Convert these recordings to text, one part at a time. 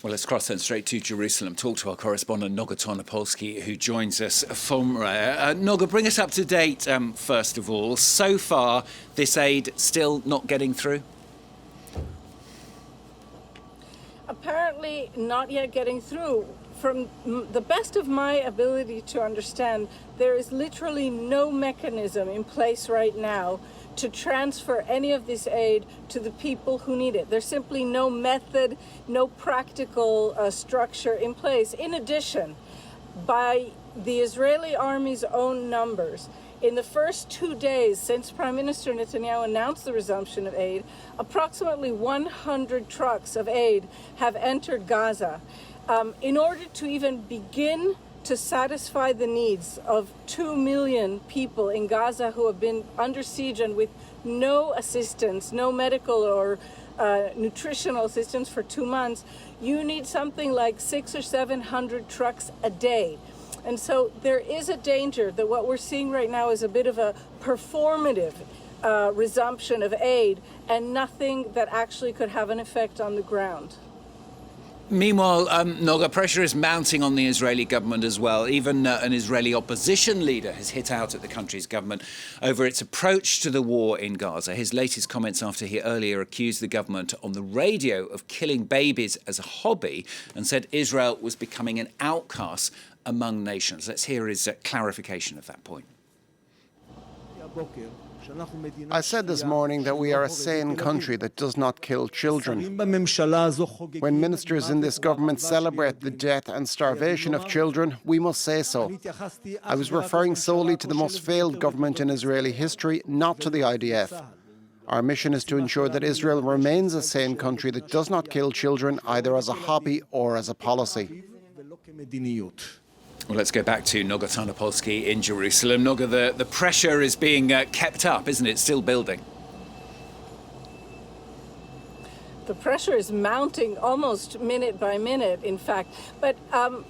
Well, let's cross then straight to Jerusalem, talk to our correspondent Noga Tonopolsky, who joins us from there. Noga, bring us up to date, first of all. So far, this aid still not getting through? Apparently not yet getting through. From the best of my ability to understand, there is literally no mechanism in place right now to transfer any of this aid to the people who need it. There's simply no method, no practical structure in place. In addition, by the Israeli army's own numbers, in the first 2 days since Prime Minister Netanyahu announced the resumption of aid, approximately 100 trucks of aid have entered Gaza. In order to even begin to satisfy the needs of 2 million people in Gaza who have been under siege and with no assistance, no medical or nutritional assistance for 2 months, you need something like 600 or 700 trucks a day. And so there is a danger that what we're seeing right now is a bit of a performative resumption of aid and nothing that actually could have an effect on the ground. Meanwhile, Noga, pressure is mounting on the Israeli government as well. Even an Israeli opposition leader has hit out at the country's government over its approach to the war in Gaza. His latest comments after he earlier accused the government on the radio of killing babies as a hobby and said Israel was becoming an outcast among nations. Let's hear his clarification of that point. I said this morning that we are a sane country that does not kill children. When ministers in this government celebrate the death and starvation of children, we must say so. I was referring solely to the most failed government in Israeli history, not to the IDF. Our mission is to ensure that Israel remains a sane country that does not kill children either as a hobby or as a policy. Well, let's go back to Noga Tonopolsky in Jerusalem. Noga, the pressure is being kept up, isn't it? Still building. The pressure is mounting almost minute by minute, in fact. But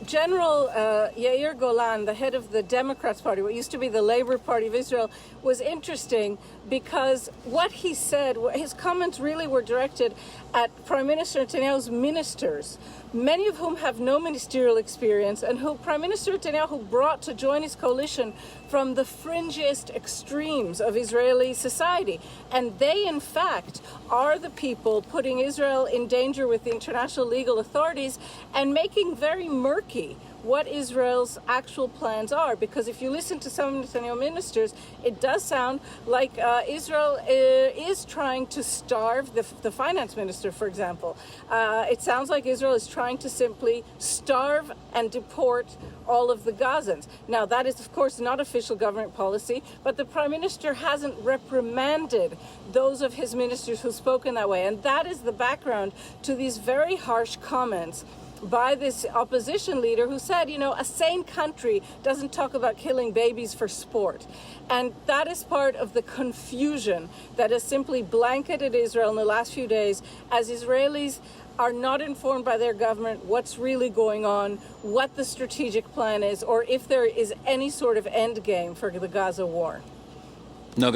General Yair Golan, the head of the Democrats Party, what used to be the Labour Party of Israel, was interesting because what he said, his comments really were directed at Prime Minister Netanyahu's ministers, many of whom have no ministerial experience and who Prime Minister Netanyahu brought to join his coalition from the fringiest extremes of Israeli society. And they, in fact, are the people putting Israel in danger with the international legal authorities and making very murky what Israel's actual plans are. Because if you listen to some of Netanyahu ministers, it does sound like Israel is trying to starve the finance minister, for example. It sounds like Israel is trying to simply starve and deport all of the Gazans. Now, that is, of course, not official government policy, but the Prime Minister hasn't reprimanded those of his ministers who spoke in that way. And that is the background to these very harsh comments by this opposition leader who said, you know, a sane country doesn't talk about killing babies for sport. And that is part of the confusion that has simply blanketed Israel in the last few days as Israelis are not informed by their government what's really going on, what the strategic plan is, or if there is any sort of end game for the Gaza war. Noga.